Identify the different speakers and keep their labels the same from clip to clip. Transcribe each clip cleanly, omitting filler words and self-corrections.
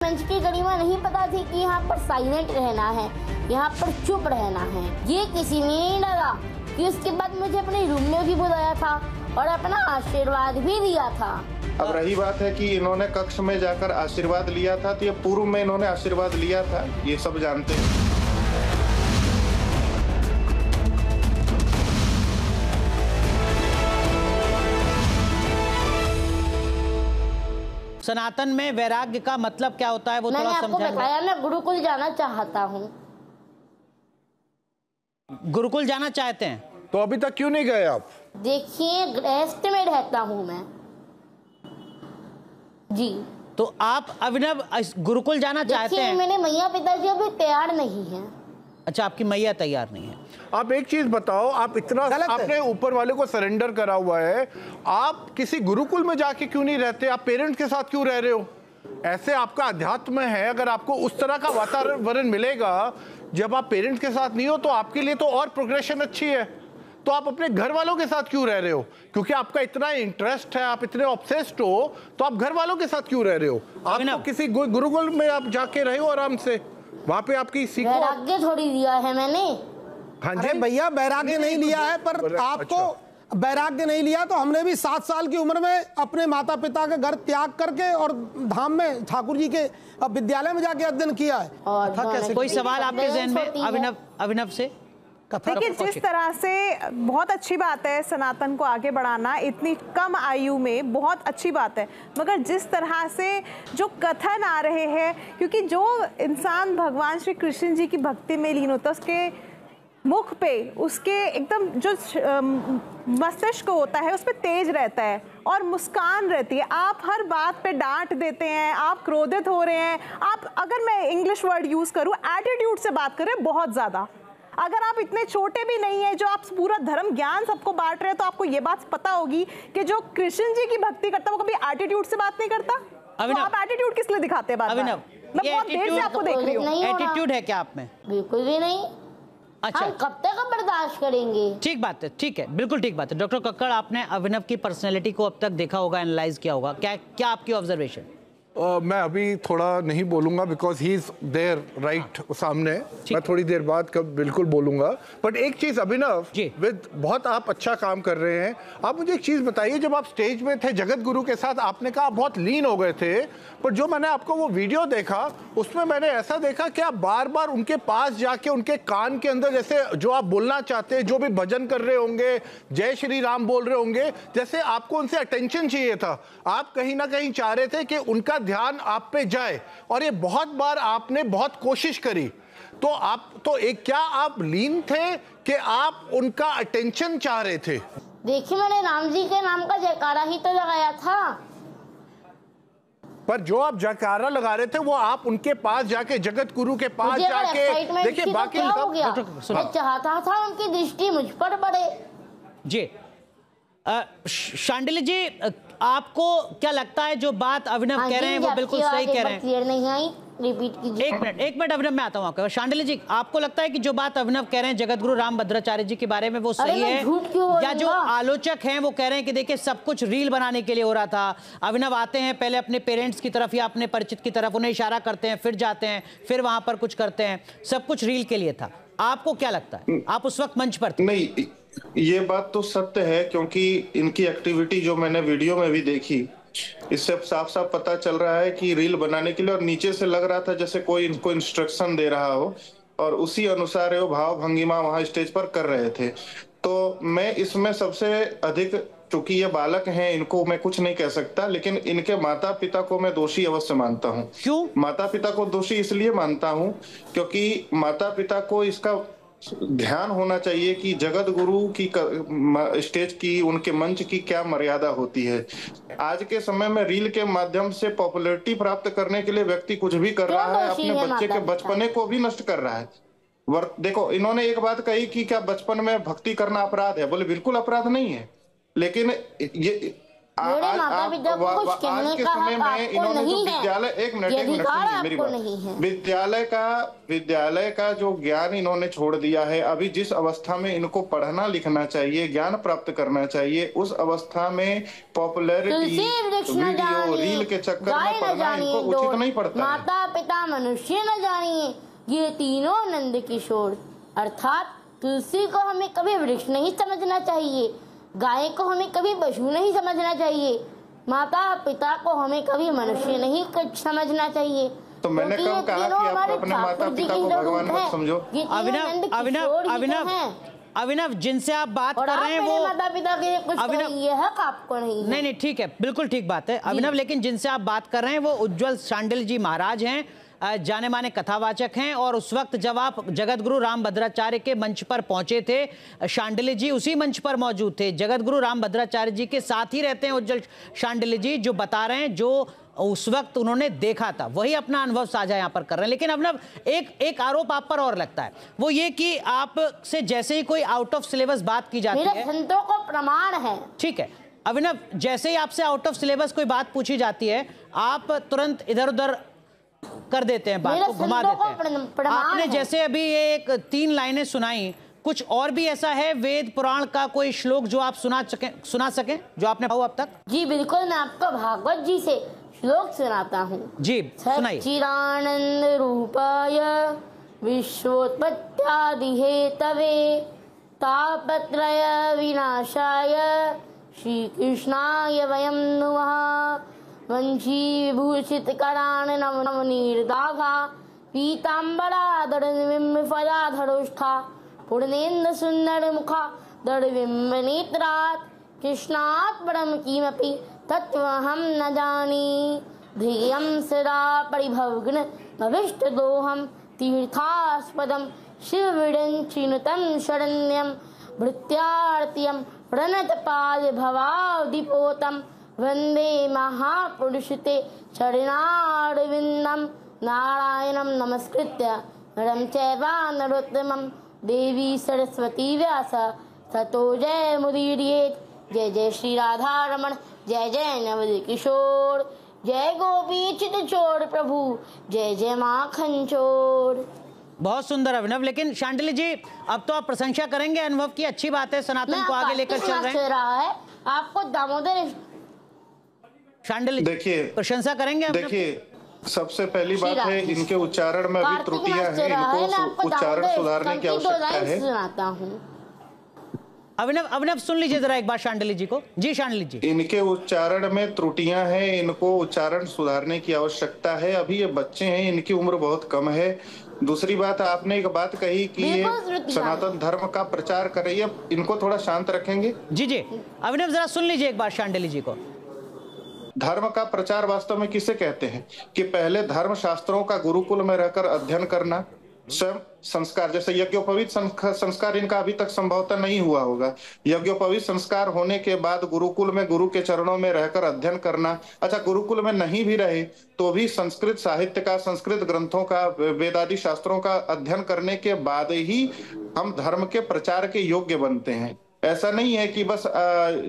Speaker 1: मंच की गरिमा नहीं पता थी कि यहाँ पर साइलेंट रहना है, यहाँ पर चुप रहना है। ये किसी ने नहीं डाला कि उसके बाद मुझे अपने रूम में भी बुलाया था और अपना आशीर्वाद भी दिया था।
Speaker 2: अब रही बात है कि इन्होंने कक्ष में जाकर आशीर्वाद लिया था, तो ये पूर्व में इन्होंने आशीर्वाद लिया था, ये सब जानते हैं।
Speaker 3: सनातन में वैराग्य का मतलब क्या होता है वो थोड़ा समझाएं।
Speaker 1: मैंने आपको बताया, मैं गुरुकुल जाना चाहता हूँ।
Speaker 3: गुरुकुल जाना चाहते हैं
Speaker 4: तो अभी तक क्यों नहीं गए आप?
Speaker 1: देखिए, गृहस्थ में रहता हूँ मैं जी।
Speaker 3: तो आप अभिनव गुरुकुल जाना चाहते हैं?
Speaker 1: मेरे मैया पिताजी अभी तैयार नहीं हैं।
Speaker 3: अच्छा, आपकी मैया तैयार नहीं है।
Speaker 4: आप एक चीज बताओ, आप इतना आपने ऊपर वाले को सरेंडर करा हुआ है, आप किसी गुरुकुल में जाके क्यों नहीं रहते? आप पेरेंट्स के साथ क्यों रह रहे हो? ऐसे आपका अध्यात्म है, अगर आपको उस तरह का वातावरण मिलेगा जब आप पेरेंट्स के साथ नहीं हो तो आपके लिए तो और प्रोग्रेशन अच्छी है। तो आप अपने घर वालों के साथ क्यों रह रहे हो? क्योंकि आपका इतना इंटरेस्ट है, आप इतने ऑब्सेस्ड हो, तो आप घर वालों के साथ क्यों रह रहे हो? आप तो किसी गुरुकुल में आप जाके रहे हो आराम से, वहां पे आपकी सीखो।
Speaker 1: वैराग्य थोड़ी दिया है मैंने।
Speaker 4: हाँ जी
Speaker 5: भैया, वैराग्य नहीं लिया है, पर आपको वैराग्य नहीं लिया तो हमने भी 7 साल की उम्र में अपने माता पिता का घर त्याग करके और धाम में ठाकुर जी के विद्यालय में जाके अध्ययन किया है।
Speaker 3: कोई सवाल आपके जहन में अभिनव से?
Speaker 6: देखिए, जिस तरह से बहुत अच्छी बात है सनातन को आगे बढ़ाना, इतनी कम आयु में बहुत अच्छी बात है, मगर जिस तरह से जो कथन आ रहे हैं, क्योंकि जो इंसान भगवान श्री कृष्ण जी की भक्ति में लीन होता है उसके मुख पे, उसके एकदम जो मस्तिष्क होता है उस पर तेज रहता है और मुस्कान रहती है। आप हर बात पे डांट देते हैं, आप क्रोधित हो रहे हैं, आप, अगर मैं इंग्लिश वर्ड यूज करूं, एटीट्यूड से बात कर रहे हैं बहुत ज्यादा। अगर आप इतने छोटे भी नहीं है, जो आप पूरा धर्म ज्ञान सबको बांट रहे हैं, तो आपको ये बात पता होगी कि जो कृष्ण जी की भक्ति करता है वो कभी एटीट्यूड से बात नहीं करता। तो आप एटीट्यूड किस लिए दिखाते हैं?
Speaker 3: अभिनव,
Speaker 6: मैं बहुत देर से आपको देख रही हूँ।
Speaker 3: एटीट्यूड है क्या आप में?
Speaker 1: बिल्कुल भी नहीं।
Speaker 3: अच्छा,
Speaker 1: हम कब तक बर्दाश्त करेंगे?
Speaker 3: ठीक बात है, ठीक है, बिल्कुल ठीक बात है। डॉक्टर कक्कड़, आपने अभिनव की पर्सनैलिटी को अब तक देखा होगा, एनालाइज किया होगा, क्या आपकी ऑब्जर्वेशन?
Speaker 4: मैं अभी थोड़ा नहीं बोलूंगा because he is there right सामने। मैं थोड़ी देर बाद बिल्कुल बोलूंगा। बट एक चीज अभिनव, विद बहुत आप अच्छा काम कर रहे हैं। आप मुझे एक चीज बताइए, जब आप स्टेज में थे जगत गुरु के साथ, आपने कहा आप बहुत लीन हो गए थे, पर जो मैंने आपको वो वीडियो देखा उसमें मैंने ऐसा देखा कि आप बार बार उनके पास जाके उनके कान के अंदर, जैसे जो आप बोलना चाहते हैं, जो भी भजन कर रहे होंगे, जय श्री राम बोल रहे होंगे, जैसे आपको उनसे अटेंशन चाहिए था। आप कहीं ना कहीं चाह रहे थे कि उनका ध्यान आप पे जाए, और ये बहुत बार आपने बहुत कोशिश करी। तो आप तो एक, क्या आप लीन थे कि आप उनका अटेंशन चाह रहे थे?
Speaker 1: देखिए, मैंने राम जी के नाम का जयकारा ही तो लगाया था।
Speaker 4: पर जो आप जयकारा लगा रहे थे वो आप उनके पास जाके, जगत गुरु के पास जाके, देखिए बाकी
Speaker 1: मैं चाहता था उनकी दृष्टि मुझ पर पड़े।
Speaker 3: जी शांडिल्य जी, आपको क्या लगता है जो बात अभिनव कह रहे हैं वो बिल्कुल सही कह रहे हैं?
Speaker 1: क्लियर नहीं आई, रिपीट कीजिए।
Speaker 3: एक मिनट अभिनव, मैं आता हूं आपके। शांडिल्य जी, आपको लगता है कि जो बात अभिनव कह रहे हैं जगतगुरु राम भद्राचार्य जी के बारे में वो सही है, या जो आलोचक हैं वो कह रहे हैं कि देखिए सब कुछ रील बनाने के लिए हो रहा था? अभिनव आते हैं पहले अपने पेरेंट्स की तरफ या अपने परिचित की तरफ, उन्हें इशारा करते हैं, फिर जाते हैं, फिर वहां पर कुछ करते हैं, सब कुछ रील के लिए था। आपको क्या लगता है? आप उस वक्त मंच पर थे।
Speaker 2: नहीं, ये बात तो सत्य है, क्योंकि इनकी एक्टिविटी जो मैंने वीडियो में भी देखी, इससे साफ साफ पता चल रहा है कि रील बनाने के लिए, और नीचे से लग रहा था जैसे कोई इनको इंस्ट्रक्शन दे रहा हो, और उसी अनुसार वो भाव भंगिमा वहां स्टेज पर कर रहे थे। तो मैं इसमें सबसे अधिक, चूंकि ये बालक हैं, इनको मैं कुछ नहीं कह सकता, लेकिन इनके माता पिता को मैं दोषी अवश्य मानता हूँ।
Speaker 3: क्यों
Speaker 2: माता पिता को दोषी इसलिए मानता हूँ क्योंकि माता पिता को इसका ध्यान होना चाहिए कि जगत गुरु की स्टेज की, उनके मंच की क्या मर्यादा होती है। आज के समय में रील के माध्यम से पॉपुलैरिटी प्राप्त करने के लिए व्यक्ति कुछ भी कर रहा है, अपने बच्चे के बचपने को भी नष्ट कर रहा है। देखो, इन्होंने एक बात कही कि क्या बचपन में भक्ति करना अपराध है? बोले बिल्कुल अपराध नहीं है, लेकिन ये
Speaker 1: मेरे माता पिता को कुछ कहने का हक आपको नहीं है।
Speaker 2: विद्यालय का जो ज्ञान इन्होंने छोड़ दिया है, अभी जिस अवस्था में इनको पढ़ना लिखना चाहिए, ज्ञान प्राप्त करना चाहिए, उस अवस्था में पॉपुलैरिटी, वीडियो, रील के चक्कर में पढ़ना इनको उचित नहीं पड़ता।
Speaker 1: माता पिता मनुष्य न जानिए, ये तीनों नंद किशोर। अर्थात तुलसी को हमें कभी वृक्ष नहीं समझना चाहिए, गाय को हमें कभी पशु नहीं समझना चाहिए, माता पिता को हमें कभी मनुष्य नहीं समझना चाहिए।
Speaker 2: तो मैंने कब कहा कि आप अपने माता पिता को भगवान मत समझो।
Speaker 3: अभिनव जिनसे आप बात कर रहे हैं वो
Speaker 1: माता पिता के कुछ ये हक आपको नहीं है।
Speaker 3: नहीं ठीक है, बिल्कुल ठीक बात है अभिनव, लेकिन जिनसे आप बात कर रहे हैं वो उज्जवल शांडिल जी महाराज हैं, जाने माने कथावाचक हैं। और उस वक्त जब आप जगत गुरु रामभद्राचार्य के मंच पर पहुंचे थे, शांडिल्य जी उसी मंच पर मौजूद थे। जगत गुरु रामभद्राचार्य जी के साथ ही रहते हैं उज्जवल शांडिल्य जी, जो बता रहे हैं जो उस वक्त उन्होंने देखा था, वही अपना अनुभव साझा यहाँ पर कर रहे हैं। लेकिन अभिनव एक आरोप आप पर और लगता है, वो ये कि आपसे जैसे ही कोई आउट ऑफ सिलेबस बात की जाती है,
Speaker 1: संतों को प्रमाण है।
Speaker 3: ठीक है अभिनव, जैसे ही आपसे आउट ऑफ सिलेबस कोई बात पूछी जाती है, आप तुरंत इधर उधर कर देते हैं, बात को घुमा देते हैं। आपने जैसे अभी ये 3 लाइनें सुनाई, कुछ और भी ऐसा है वेद पुराण का कोई श्लोक जो आप सुना सकें जो आपने पढ़ा अब तक?
Speaker 1: जी बिल्कुल, मैं आपको भागवत जी से श्लोक सुनाता हूँ।
Speaker 3: जी सुनाइए।
Speaker 1: सच्चिदानंद रूपाय विश्वोत्पत्त्यादि हेतवे तापत्रय विनाशाय श्री कृष्णाय वयं नुमः। वंशी विभूषित करान नव नव नीरदाघा पीताम्बराधरविम्ब फलाधरोष्ठा पूर्णेन्द्र सुंदर मुखा दरविम्ब नेत्रात् कृष्णात् परम किमपि तत्त्वहं न जानी। ध्येयं सदा परिभवग्न भविष्टदोहं तीर्थास्पदं शिवविडञ्चिनुतं शरण्यं भृत्यार्त्यं प्रणतपाद भवादिपोतं वंदे महापुरुषते चरणारविन्दं। नारायणं नमस्कृत्य नरं चैव नरोत्तमं देवी सरस्वती व्यास ततो जय मुदीरयेत्। जय जय श्री राधा रमण, जय जय नवद किशोर, जय गोपी चित चोर प्रभु, जय जय माखन चोर।
Speaker 3: बहुत सुंदर अभिनव। लेकिन शांडिल्य जी, अब तो आप प्रशंसा करेंगे अनुभव की, अच्छी बात है, सनातन को आगे लेकर चल रहे हैं।
Speaker 1: आपको दामोदर
Speaker 3: शांडिल्य
Speaker 2: देखिए
Speaker 3: प्रशंसा करेंगे।
Speaker 2: देखिए सबसे पहली बात है, इनके उच्चारण में अभी त्रुटियां हैं, इनको उच्चारण सुधारने की आवश्यकता है।
Speaker 1: सुनाता हूँ
Speaker 3: अभिनव सुन लीजिए जरा एक बार शांडिल्य जी को। जी शांडिल्य जी,
Speaker 2: इनके उच्चारण में त्रुटियां हैं, इनको उच्चारण सुधारने की आवश्यकता है। अभी ये बच्चे हैं, इनकी उम्र बहुत कम है। दूसरी बात, आपने एक बात कही कि ये सनातन धर्म का प्रचार कर रही है, इनको थोड़ा शांत रखेंगे।
Speaker 3: जी जी अभिनव जरा सुन लीजिए एक बार शांडिल्य जी को।
Speaker 2: धर्म का प्रचार वास्तव में किसे कहते हैं कि पहले धर्म शास्त्रों का गुरुकुल में रहकर अध्ययन करना, स्वयं संस्कार, जैसे यज्ञोपवीत संस्कार इनका अभी तक संभवतः नहीं हुआ होगा। यज्ञोपवीत संस्कार होने के बाद गुरुकुल में गुरु के चरणों में रहकर अध्ययन करना। अच्छा, गुरुकुल में नहीं भी रहे तो भी संस्कृत साहित्य का, संस्कृत ग्रंथों का, वेदादि शास्त्रों का अध्ययन करने के बाद ही हम धर्म के प्रचार के योग्य बनते हैं। ऐसा नहीं है कि बस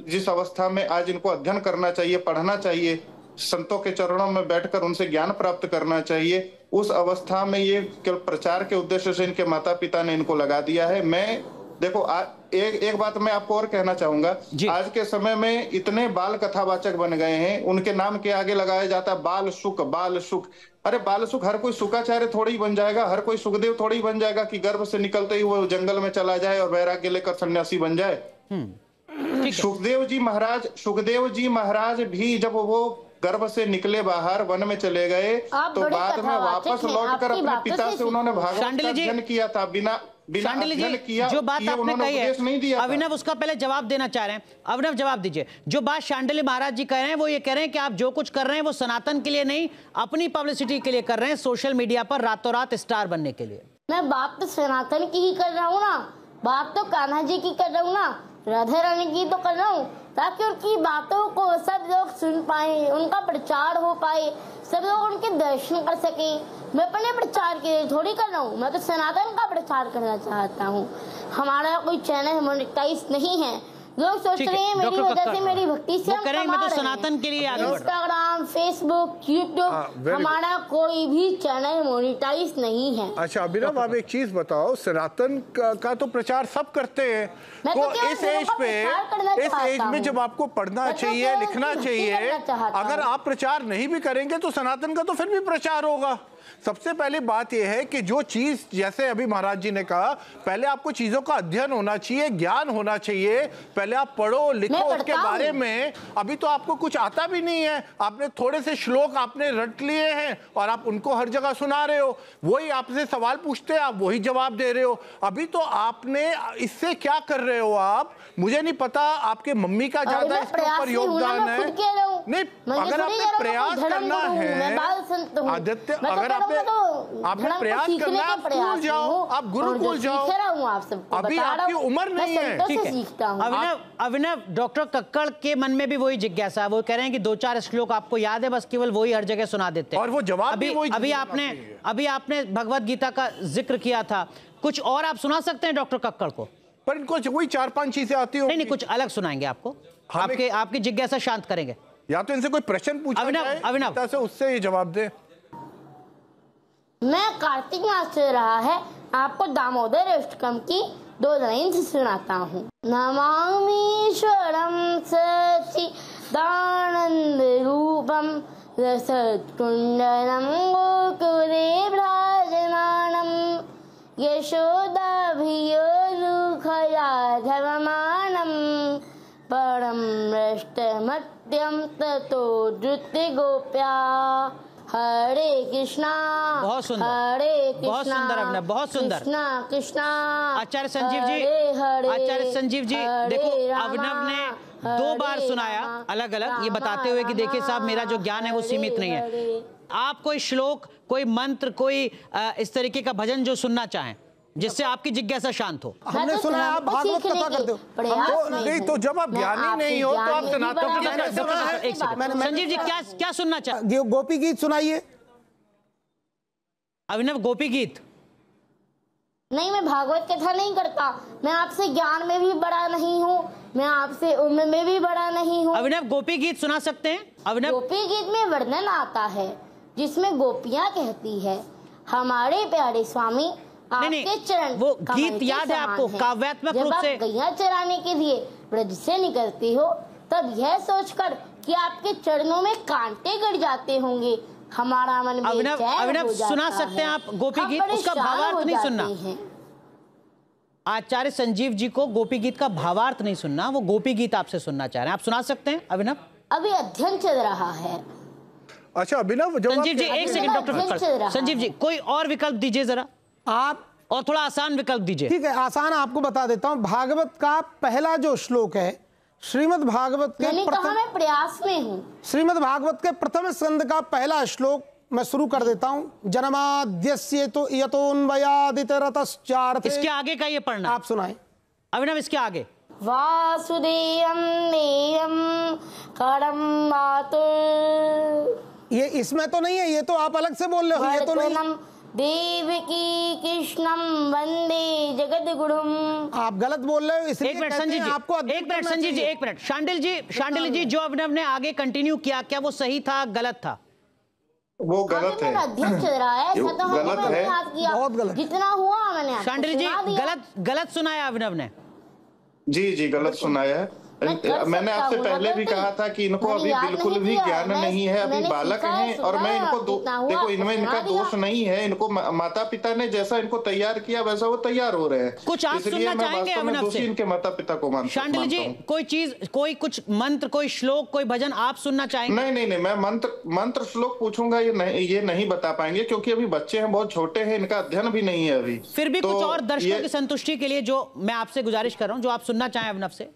Speaker 2: जिस अवस्था में आज इनको अध्ययन करना चाहिए, पढ़ना चाहिए, संतों के चरणों में बैठकर उनसे ज्ञान प्राप्त करना चाहिए, उस अवस्था में ये केवल प्रचार के उद्देश्य से इनके माता पिता ने इनको लगा दिया है। मैं देखो एक बात मैं आपको और कहना चाहूंगा, आज के समय में इतने बाल कथावाचक बन गए हैं, उनके नाम के आगे लगाया जाता है बाल सुख, बाल सुख। अरे बाल सुख, हर कोई सुखाचार्य थोड़ी ही बन जाएगा, हर कोई सुखदेव थोड़ी ही बन जाएगा कि गर्भ से निकलते ही वो जंगल में चला जाए और वैराग्य लेकर सन्यासी बन जाए। सुखदेव जी महाराज भी जब वो गर्भ से निकले बाहर वन में चले गए तो बाद में वापस लौटकर अपने पिता से उन्होंने भागवत का अध्ययन किया था। बिना अध्ययन किया
Speaker 3: जो बात आपने कही है अभिनव, उसका पहले जवाब देना चाह रहे हैं। अभिनव जवाब दीजिए। जो बात शांडिल्य महाराज जी कह रहे हैं वो ये कह रहे हैं कि आप जो कुछ कर रहे हैं वो सनातन के लिए नहीं, अपनी पब्लिसिटी के लिए कर रहे हैं, सोशल मीडिया पर रातों रात स्टार बनने के लिए।
Speaker 1: मैं बात तो सनातन की ही कर रहा हूँ ना, बात तो कान्हा जी की कर रहा हूँ ना, राधा रानी की तो कर रहा हूँ, ताकि उनकी बातों को सब लोग सुन पाए, उनका प्रचार हो पाए, सब लोग उनके दर्शन कर सके। मैं अपने प्रचार के लिए थोड़ी कर रहा हूँ, मैं तो सनातन का प्रचार करना चाहता हूँ। हमारा कोई चैनल मोनेटाइज नहीं है, लोग सोच रहे हैं मेरी वजह से, मेरी भक्ति से हम
Speaker 3: करें, मैं तो सनातन के लिए आगे बढ़ रहा हूं।
Speaker 1: इंस्टाग्राम, फेसबुक, यूट्यूब, हमारा कोई भी चैनल मोनेटाइज नहीं है।
Speaker 4: अच्छा अभिनव, आप एक चीज बताओ, सनातन का तो प्रचार सब करते हैं, तो इस एज में जब आपको पढ़ना चाहिए, लिखना चाहिए, अगर आप प्रचार नहीं भी करेंगे तो सनातन का तो फिर भी प्रचार होगा। सबसे पहली बात यह है कि जो चीज, जैसे अभी महाराज जी ने कहा, पहले आपको चीजों का अध्ययन होना चाहिए, ज्ञान होना चाहिए, पहले आप पढ़ो लिखो उसके बारे में। अभी तो आपको कुछ आता भी नहीं है, आपने थोड़े से श्लोक आपने रट लिए हैं और आप उनको हर जगह सुना रहे हो, वही आपसे सवाल पूछते हैं आप वही जवाब दे रहे हो। अभी तो आपने इससे क्या कर रहे हो आप, मुझे नहीं पता, आपके मम्मी का ज्यादा इसके ऊपर योगदान है। नहीं, अगर आपने प्रयास करना है आदित्य, अगर आपने प्रयास करना है, आप स्कूल जाओ, आप गुरुकुल जाओ, अभी आपकी उम्र नहीं है।
Speaker 3: ठीक है अभिनव, डॉक्टर कक्कड़ के मन में भी वही जिज्ञासा, वो कह रहे हैं कि 2-4 श्लोक आपको याद है, बस केवल वही हर जगह सुना देते हैं
Speaker 4: और वो जवाब भी वही।
Speaker 3: अभी आपने भगवत गीता का जिक्र किया था, कुछ और आप सुना सकते हैं डॉक्टर कक्कड़ को?
Speaker 4: पर इनको वही 4-5 चीजें आती हो।
Speaker 3: नहीं, कुछ अलग सुनाएंगे आपको, आपकी जिज्ञासा शांत करेंगे।
Speaker 4: या तो इनसे कोई प्रश्न पूछा जाए, अभिनव से उससे ये जवाब दे।
Speaker 1: मैं कार्तिक मास चल रहा है, आपको दामोदर अष्टकम की 2 लाइन सुनाता हूँ। नमामीश्वरम सच्चिदानंद रूपम रसत्कुंडलम गोकुले भ्राजमानम यशोदाभियोरुखयाधवमानम परम रष्टमत्यम ततो धृत्य गोप्या। हरे कृष्णा,
Speaker 3: बहुत सुंदर,
Speaker 1: हरे कृष्णा,
Speaker 3: बहुत सुंदर अभिनव, बहुत सुंदर।
Speaker 1: कृष्णा कृष्णा।
Speaker 3: आचार्य संजीव जी, आचार्य संजीव जी, देखो अभिनव ने 2 बार सुनाया अलग अलग, ये बताते हुए कि देखिए साहब, मेरा जो ज्ञान है वो सीमित नहीं है। आप कोई श्लोक, कोई मंत्र, कोई इस तरीके का भजन जो सुनना चाहें जिससे आपकी जिज्ञासा शांत हो।
Speaker 5: हमने सुना है आप भागवत कथा करते हो।
Speaker 4: नहीं तो जब आप ज्ञानी नहीं हो तो आप सनातन।
Speaker 3: संजीव जी क्या सुनना चाहते?
Speaker 5: गोपी गीत सुनाइए।
Speaker 3: अभिनव, गोपी गीत
Speaker 1: नहीं, मैं भागवत कथा नहीं करता, मैं आपसे ज्ञान में भी बड़ा नहीं हूँ, मैं आपसे उम्र में भी बड़ा नहीं हूँ।
Speaker 3: अभिनव, गोपी गीत सुना सकते हैं? अभिनव,
Speaker 1: गोपी गीत में वर्णन आता है जिसमें गोपियाँ कहती है, हमारे प्यारे स्वामी आपके चरण
Speaker 3: वो गीत याद है आपको काव्यात्मक रूप से?
Speaker 1: गैया चराने के लिए ब्रज से निकलती हो तब यह सोचकर कि आपके चरणों में कांटे गड़ जाते होंगे, हमारा मन में
Speaker 3: अभिनव सुना सकते हैं आप गोपी गीत? उसका भावार्थ नहीं सुनना। आचार्य संजीव जी को गोपी गीत का भावार्थ नहीं सुनना, वो गोपी गीत आपसे सुनना चाह रहे हैं, आप सुना सकते हैं अभिनव?
Speaker 1: अभी अध्ययन चल रहा है।
Speaker 4: अच्छा अभिनव,
Speaker 3: संजीव जी एक सेकंड, डॉक्टर संजीव जी कोई और विकल्प दीजिए जरा
Speaker 5: आप,
Speaker 3: और थोड़ा आसान विकल्प दीजिए।
Speaker 5: ठीक है, आसान आपको बता देता हूँ। भागवत का पहला जो श्लोक है, श्रीमद् भागवत के
Speaker 1: मैं प्रयास में हूँ।
Speaker 5: श्रीमद् भागवत के प्रथम स्कंद का पहला श्लोक मैं शुरू कर देता हूँ। जन्माद्यस्य तो यतोन्वयादितरतश्चार्थे।
Speaker 3: इसके आगे का ये पढ़ना
Speaker 5: आप सुनाएं
Speaker 3: अभिनव, इसके आगे।
Speaker 1: वासुदेवं देवं करम मातुर,
Speaker 5: ये इसमें तो नहीं है, ये तो आप अलग से बोल रहे हो, ये तो नहीं।
Speaker 1: देवकी कृष्णम वंदे जगद्गुरुम,
Speaker 5: आप गलत बोल रहे हो।
Speaker 3: एक मिनट संजीव जी,
Speaker 5: आपको
Speaker 3: एक मिनट संजीव जी, एक मिनट। शांडिल जी जो अभिनव ने आगे कंटिन्यू किया, क्या वो सही था गलत था?
Speaker 2: वो गलत है,
Speaker 1: अध्ययन चल रहा है, ऐसा तो
Speaker 2: गलत है,
Speaker 5: बहुत गलत।
Speaker 1: जितना हुआ मैंने
Speaker 3: शांडिल जी गलत सुनाया अभिनव ने।
Speaker 2: जी गलत सुनाया है। मैंने आपसे पहले भी कहा था कि इनको अभी बिल्कुल भी ज्ञान नहीं है, अभी बालक हैं, और मैं इनको देखो इनमें इनका दोष नहीं है, इनको माता पिता ने जैसा इनको तैयार किया वैसा वो तैयार हो रहे हैं।
Speaker 3: कुछ आप सुनना चाहेंगे अभिनव से?
Speaker 2: इनके माता पिता को मानता हूं।
Speaker 3: शांडिल जी कोई चीज, कोई कुछ मंत्र, कोई श्लोक, कोई भजन आप सुनना चाहेंगे?
Speaker 2: नहीं, मैं मंत्र श्लोक पूछूंगा ये नहीं बता पाएंगे, क्योंकि अभी बच्चे हैं, बहुत छोटे हैं, इनका अध्ययन भी नहीं है अभी।
Speaker 3: फिर भी कुछ और दर्शकों की संतुष्टि के लिए जो मैं आपसे गुजारिश कर रहा हूँ, जो आप सुनना चाहें अभिनव से।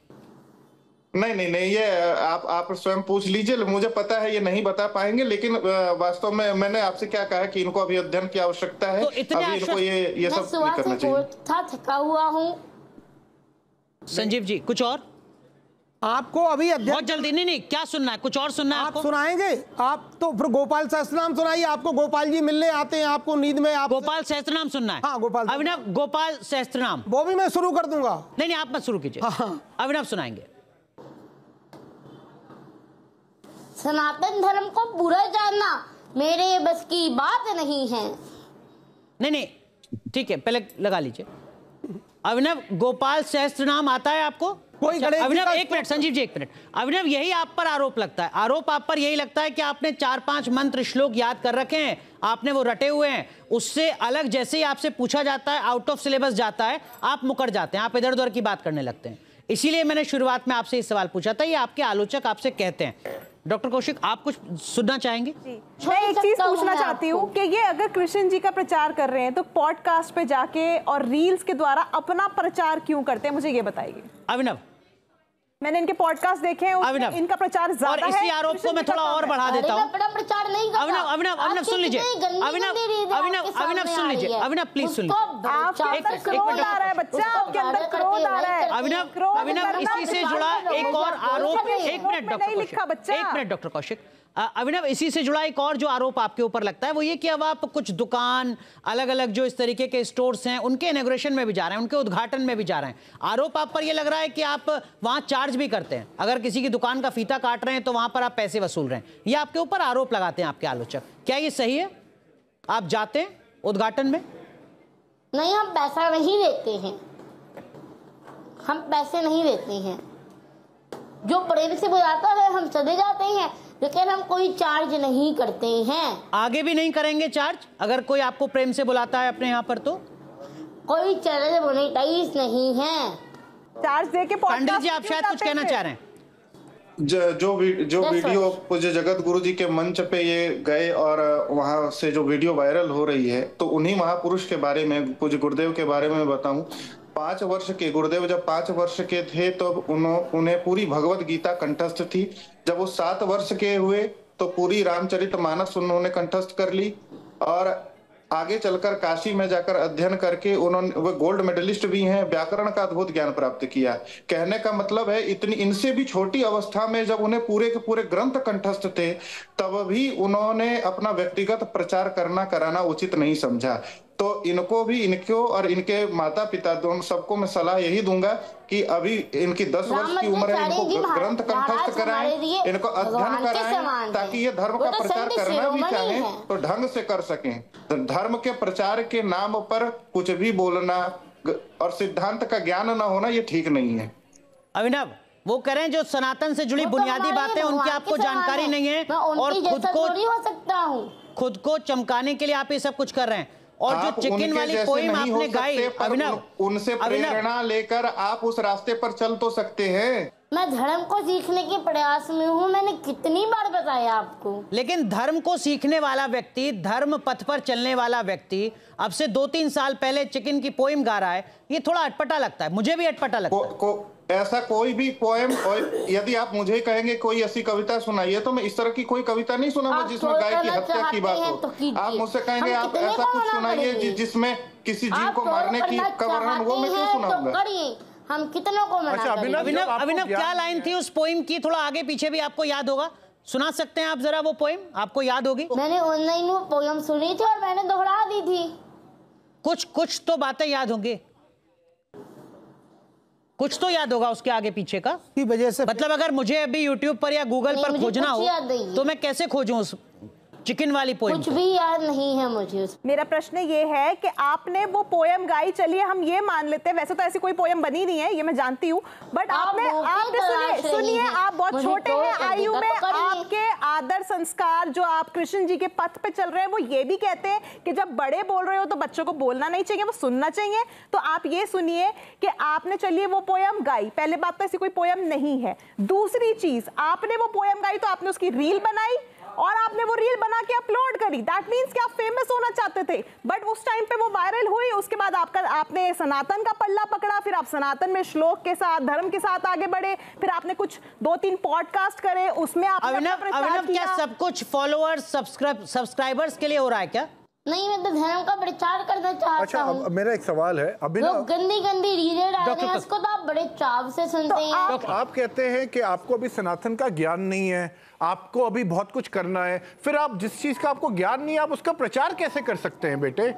Speaker 2: नहीं, ये आप स्वयं पूछ लीजिए, मुझे पता है ये नहीं बता पाएंगे, लेकिन वास्तव में मैंने आपसे क्या कहा कि इनको अभी अध्ययन की आवश्यकता है,
Speaker 3: तो
Speaker 2: अभी इनको ये सब नहीं करना चाहिए।
Speaker 1: थका हुआ हूँ।
Speaker 3: संजीव जी कुछ और?
Speaker 5: आपको अभी
Speaker 3: बहुत जल्दी नहीं, क्या सुनना है? कुछ और सुनना है आपको?
Speaker 5: आप सुनाएंगे? आप तो फिर गोपाल सहस्त्रनाम सुनाइए। आपको गोपाल जी मिलने आते हैं आपको नींद में, आप
Speaker 3: गोपाल सहस्त्रनाम सुनना है?
Speaker 5: हाँ, गोपाल
Speaker 3: अभिनव गोपाल सहस्त्रनाम
Speaker 5: वो भी मैं शुरू कर दूंगा।
Speaker 3: नहीं आप मत शुरू कीजिए।
Speaker 5: हाँ।
Speaker 3: अभिनव सुनाएंगे।
Speaker 1: सनातन धर्म को बुरा जानना मेरे बस की बात नहीं है।
Speaker 3: नहीं ठीक है, पहले लगा लीजिए। अभिनव गोपाल सहस्त्रनाम आता है आपको?
Speaker 5: कोई
Speaker 3: अभिनव एक मिनट, संजीव जी एक मिनट। अभिनव यही आप पर आरोप लगता है, आरोप आप पर यही लगता है कि आपने 4-5 मंत्र श्लोक याद कर रखे हैं, आपने वो रटे हुए हैं, उससे अलग जैसे ही आपसे पूछा जाता है, आउट ऑफ सिलेबस जाता है, आप मुकर जाते हैं, आप इधर उधर की बात करने लगते हैं। इसीलिए मैंने शुरुआत में आपसे ये सवाल पूछा था, ये आपके आलोचक आपसे कहते हैं। डॉक्टर कौशिक, आप कुछ सुनना चाहेंगे?
Speaker 6: मैं एक चीज पूछना चाहती हूँ कि ये अगर कृष्ण जी का प्रचार कर रहे हैं तो पॉडकास्ट पे जाके और रील्स के द्वारा अपना प्रचार क्यों करते हैं, मुझे ये बताइए।
Speaker 3: अभिनव,
Speaker 6: मैंने इनके पॉडकास्ट देखे हैं, इनका प्रचार ज्यादा है।
Speaker 3: और इसी आरोप को मैं थोड़ा और बढ़ा देता हूँ।
Speaker 1: प्रचार नहीं करता।
Speaker 3: अभिनव सुन लीजिए, अभिनव सुन लीजिए, अभिनव प्लीज सुन लीजिए।
Speaker 6: आपके अंदर क्रोध आ रहा है बच्चा, आपके अंदर क्रोध आ रहा है।
Speaker 3: अभिनव इसी से जुड़ा एक और आरोप, एक मिनट डॉक्टर कौशिक, अभिनव इसी से जुड़ा एक और जो आरोप आपके ऊपर लगता है वो ये कि अब आप कुछ दुकान, अलग अलग जो इस तरीके के स्टोर्स हैं उनके इनॉग्रेशन में भी जा रहे हैं, उनके उद्घाटन में भी जा रहे हैं। आरोप आप पर ये लग रहा है कि आप वहां चार्ज भी करते हैं, अगर किसी की दुकान का फीता काट रहे हैं तो वहां पर आप पैसे वसूल रहे हैं। ये आपके ऊपर आरोप लगाते हैं आपके आलोचक, क्या ये सही है? आप जाते हैं उद्घाटन में?
Speaker 1: नहीं, हम पैसा नहीं देते हैं, हम पैसे नहीं देते हैं। जो प्रेम से बुलाता है हम चले जाते हैं, लेकिन हम कोई चार्ज नहीं करते हैं।
Speaker 3: आगे भी नहीं करेंगे चार्ज अगर कोई आपको प्रेम से बुलाता है अपने यहाँ पर? तो
Speaker 1: कोई चार्ज मोनेटाइज नहीं है।
Speaker 6: चार्ज देके
Speaker 3: पंडित जी आप शायद कुछ कहना चाह रहे हैं।
Speaker 2: जो वीडियो पूज्य जगत गुरु जी के मंच पे ये गए और वहां से जो वीडियो वायरल हो रही है, तो उन्हीं महापुरुष के बारे में, पूज्य गुरुदेव के बारे में बताऊं। 5 वर्ष के गुरुदेव जब 5 वर्ष के थे तो उन्हें पूरी भगवत गीता कंठस्थ थी। जब वो 7 वर्ष के हुए तो पूरी रामचरितमानस उन्होंने कंठस्थ कर ली और आगे चलकर काशी में जाकर अध्ययन करके उन्होंने, वो गोल्ड मेडलिस्ट भी हैं, व्याकरण का अद्भुत ज्ञान प्राप्त किया। कहने का मतलब है इतनी इनसे भी छोटी अवस्था में जब उन्हें पूरे के पूरे ग्रंथ कंठस्थ थे तब भी उन्होंने अपना व्यक्तिगत प्रचार कराना उचित नहीं समझा। तो इनको भी, इनको और इनके माता पिता दोनों सबको मैं सलाह यही दूंगा कि अभी इनकी 10 वर्ष की उम्र है, इनको ग्रंथ कंठस्थ कराएं, इनको अध्ययन कराएं, ताकि ये धर्म का प्रचार करना भी चाहें तो ढंग से कर सकें। धर्म के प्रचार के नाम पर कुछ भी बोलना और सिद्धांत का ज्ञान न होना ये ठीक नहीं है।
Speaker 3: अभिनव, वो कह रहे हैं जो सनातन से जुड़ी बुनियादी बातें उनकी आपको जानकारी नहीं है और खुद को चमकाने के लिए आप ये सब कुछ कर रहे हैं। और जो चिकन वाली पोएम आपने गाई, अभिनव,
Speaker 2: उनसे प्रेरणा लेकर आप उस रास्ते पर चल तो सकते हैं।
Speaker 1: मैं धर्म को सीखने के प्रयास में हूँ, मैंने कितनी बार बताया आपको।
Speaker 3: लेकिन धर्म को सीखने वाला व्यक्ति, धर्म पथ पर चलने वाला व्यक्ति अब से 2-3 साल पहले चिकन की पोएम गा रहा है, ये थोड़ा अटपटा लगता है, मुझे भी अटपटा लगता है।
Speaker 2: ऐसा कोई भी पोएम, यदि आप मुझे कहेंगे कोई ऐसी कविता सुनाइए तो मैं इस तरह की कोई कविता नहीं सुनाऊंगा जिसमें गाय की हत्या की बात हो। आप मुझसे कहेंगे आप ऐसा कुछ सुनाइए जिसमें किसी जीव को मारने की वर्णन, वो मैं क्यों सुनाऊंगा?
Speaker 1: हम कितनों को मना करेंगे।
Speaker 3: अभिनव, क्या लाइन थी उस पोएम की? थोड़ा आगे पीछे भी आपको याद होगा, सुना सकते हैं आप जरा वो पोएम? आपको याद होगी?
Speaker 1: मैंने ऑनलाइन वो पोएम सुनी थी और मैंने दोहरा दी थी।
Speaker 3: कुछ तो बातें याद होंगी, कुछ तो याद होगा उसके आगे पीछे का
Speaker 5: की वजह से।
Speaker 3: मतलब अगर मुझे अभी YouTube पर या गूगल पर खोजना हो तो मैं कैसे खोजूं उस चिकन वाली पोएम?
Speaker 1: कुछ भी याद नहीं है मुझे।
Speaker 6: मेरा प्रश्न ये है कि आपने वो पोएम गाई, चलिए हम ये मान लेते हैं, वैसे तो ऐसी कोई पोएम बनी नहीं है, ये मैं जानती हूँ, बट आपने सुनिए, आप बहुत छोटे हैं आयु में, आपके आदर संस्कार जो आप कृष्ण जी के पथ पे चल रहे हैं वो ये भी कहते हैं कि जब बड़े बोल रहे हो तो बच्चों को बोलना नहीं चाहिए, वो सुनना चाहिए। तो आप ये सुनिए कि आपने, चलिए वो पोएम गाई, पहले बात तो ऐसी कोई पोएम नहीं है। दूसरी चीज, आपने वो पोएम गाई तो आपने उसकी रील बनाई और आपने वो रील बना के अपलोड करी, दैट मींस कि आप फेमस होना चाहते थे, बट उस टाइम पे वो वायरल हुई। उसके बाद आपने सनातन का पल्ला पकड़ा, फिर आप सनातन में श्लोक के साथ, धर्म के साथ आगे बढ़े, फिर आपने कुछ 2-3 पॉडकास्ट करे, उसमें आपने
Speaker 3: अभिनव, क्या सब कुछ फॉलोअर्स, सब्सक्राइबर्स के लिए हो रहा है क्या?
Speaker 1: नहीं, मैं तो धर्म का प्रचार करना चाहता हूँ।
Speaker 4: अच्छा, मेरा एक सवाल है, अभी ना
Speaker 1: गंदी गंदी रीलें डाल रहे हैं, उसको तो आप बड़े चाव से सुनते हैं।
Speaker 4: आप कहते हैं कि आपको अभी सनातन का ज्ञान नहीं है, आपको अभी बहुत कुछ करना है, फिर आप जिस चीज का आपको ज्ञान नहीं है आप उसका प्रचार कैसे कर सकते हैं बेटे?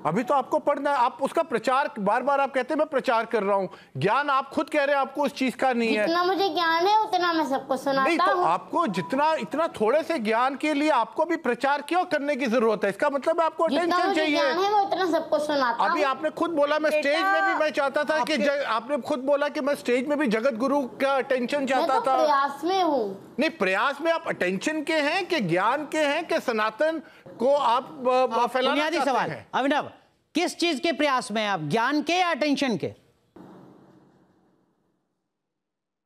Speaker 4: अभी तो आपको पढ़ना है, आप उसका प्रचार बार बार आप कहते हैं मैं प्रचार कर रहा हूँ, ज्ञान आप खुद कह रहे हैं आपको उस चीज का नहीं है।
Speaker 1: जितना मुझे ज्ञान है उतना मैं सबको सुनाता हूँ।
Speaker 4: नहीं, तो आपको जितना इतना थोड़े से ज्ञान के लिए आपको भी प्रचार क्यों करने की जरूरत है? इसका मतलब आपको अटेंशन चाहिए।
Speaker 1: ज्ञान है मैं उतना सबको सुनाता हूँ।
Speaker 4: अभी आपने खुद बोला मैं स्टेज में भी मैं चाहता था कि आपने खुद बोला कि मैं स्टेज में भी जगत गुरु का अटेंशन चाहता था।
Speaker 1: प्रयास में हूँ।
Speaker 4: नहीं, प्रयास में आप अटेंशन के हैं कि ज्ञान के हैं कि सनातन को आप फैलाना चाहते
Speaker 3: सवाल
Speaker 4: हैं?
Speaker 3: अभिनव, किस चीज के प्रयास में आप, ज्ञान के या अटेंशन के?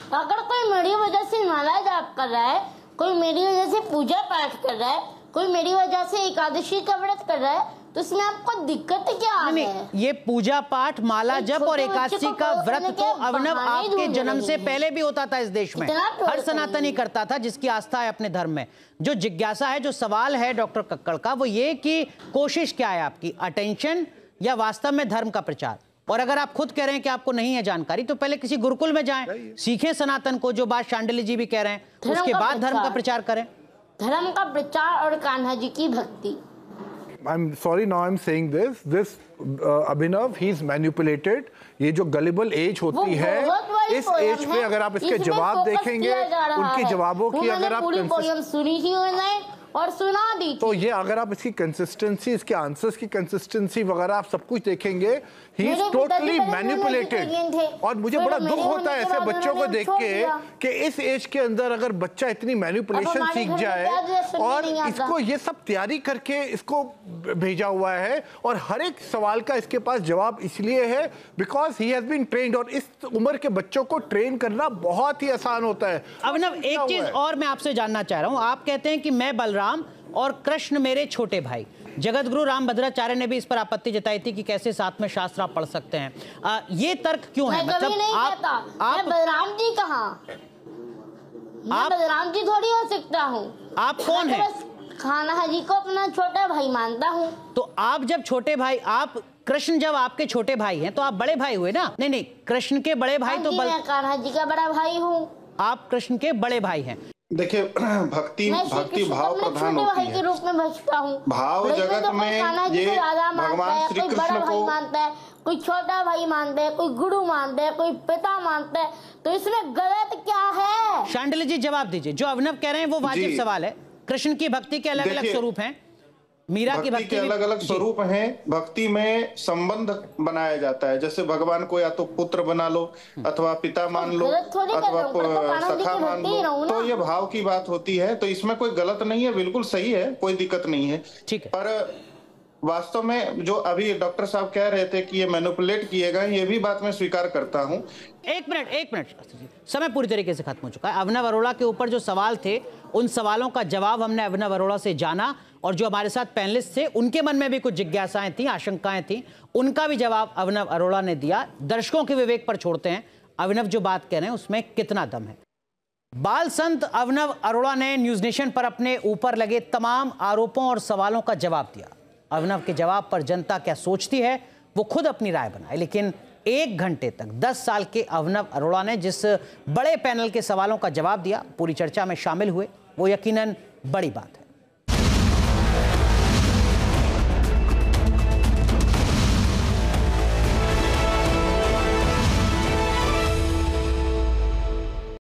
Speaker 1: अगर कोई मेरी वजह से माला जाप कर रहा है, कोई मेरी वजह से पूजा पाठ कर रहा है, कोई मेरी वजह से एकादशी का व्रत कर रहा है, तो इसमें आपको दिक्कत क्या है?
Speaker 3: ये पूजा पाठ, माला जप और एकादशी का व्रत तो अभिनव आपके जन्म से पहले भी होता था इस देश में। हर सनातनी करता था जिसकी आस्था है अपने धर्म में। जो जिज्ञासा है, जो सवाल है डॉक्टर कक्कड़ का, वो ये कि कोशिश क्या है आपकी, अटेंशन या वास्तव में धर्म का प्रचार? और अगर आप खुद कह रहे हैं कि आपको नहीं है जानकारी, तो पहले किसी गुरुकुल में जाएं, सीखें सनातन को, जो बात शांडिल्य जी भी कह रहे हैं, उसके बाद धर्म का प्रचार करें।
Speaker 1: धर्म का प्रचार और कान्हा जी की भक्ति।
Speaker 4: I'm sorry now I'm saying this Abhinav, he's manipulated. ये जो गलिबल एज होती है, इस एज पे अगर आप इसके जवाब देखेंगे, उनके जवाबों की अगर आप
Speaker 1: सुनी थी और सुना दी,
Speaker 4: तो ये अगर आप इसकी कंसिस्टेंसी, इसके आंसर्स की कंसिस्टेंसी वगैरह आप सब कुछ देखेंगे, ही इज टोटली मैनिपुलेटेड। और मुझे बड़ा दुख होता है ऐसे बच्चों को देख के कि इस एज के अंदर अगर बच्चा इतनी मैनिपुलेशन सीख जाए, और इसको ये सब तैयारी करके इसको भेजा हुआ है, और हर एक सवाल का इसके पास जवाब इसलिए है because he has been trained. और इस उम्र के बच्चों को ट्रेन करना बहुत ही आसान होता है।
Speaker 3: अभिनव, एक चीज और मैं आपसे जानना चाह रहा हूं, आप कहते हैं कि मैं बलराम और कृष्ण मेरे छोटे भाई। जगत गुरु रामभद्राचार्य ने भी इस पर आपत्ति जताई थी कि कैसे साथ में शास्त्र आप पढ़ सकते हैं। ये तर्क क्यों है?
Speaker 1: मतलब आप बलराम जी कहाँ, मैं बलराम जी थोड़ी हो सकता हूँ।
Speaker 3: आप कौन है?
Speaker 1: कान्हा जी को अपना छोटा भाई मानता हूँ।
Speaker 3: तो आप जब छोटे भाई, आप कृष्ण जब आपके छोटे भाई हैं तो आप बड़े भाई हुए ना? नहीं नहीं, कृष्ण के बड़े भाई तो
Speaker 1: मैं कान्हा जी का बड़ा भाई हूँ।
Speaker 3: आप कृष्ण के बड़े भाई हैं।
Speaker 2: देखिए, भक्ति भाव प्रधान होती है।
Speaker 1: के रूप में भजता हूँ।
Speaker 2: भाव जगत में ये भगवान श्री कृष्ण को
Speaker 1: मानता है, कोई छोटा भाई मानता है, कोई गुरु मानता है, कोई पिता मानता है, तो इसमें गलत क्या है?
Speaker 3: शांडिल्य जी जवाब दीजिए। जो अभिनव कह रहे हैं वो वाजिब सवाल है। कृष्ण की भक्ति के अलग अलग स्वरूप हैं, मीरा की भक्ति के
Speaker 2: अलग अलग स्वरूप हैं। भक्ति में संबंध बनाया जाता है, जैसे भगवान को या तो पुत्र बना लो, अथवा पिता मान लो, अथवा सखा मान लो, तो ये भाव की बात होती है। तो इसमें कोई गलत नहीं है, बिल्कुल सही है, कोई दिक्कत नहीं है।
Speaker 3: ठीक है।
Speaker 2: पर वास्तव में जो अभी डॉक्टर साहब कह रहे थे कि ये मैनिपुलेट किए गए, ये भी बात मैं स्वीकार करता हूं।
Speaker 3: एक मिनट, समय पूरी तरीके से खत्म हो चुका है। अभिनव अरोड़ा के ऊपर जो सवाल थे, उन सवालों का जवाब हमने अभिनव अरोड़ा से जाना, और जो हमारे साथ पैनलिस्ट थे उनके मन में भी कुछ जिज्ञासाएं थी, आशंकाएं थी, उनका भी जवाब अभिनव अरोड़ा ने दिया। दर्शकों के विवेक पर छोड़ते हैं अभिनव जो बात कह रहे हैं उसमें कितना दम है। बाल संत अभिनव अरोड़ा ने न्यूज नेशन पर अपने ऊपर लगे तमाम आरोपों और सवालों का जवाब दिया। अभिनव के जवाब पर जनता क्या सोचती है वो खुद अपनी राय बनाए, लेकिन 1 घंटे तक 10 साल के अभिनव अरोड़ा ने जिस बड़े पैनल के सवालों का जवाब दिया, पूरी चर्चा में शामिल हुए, वो यकीनन बड़ी बात है।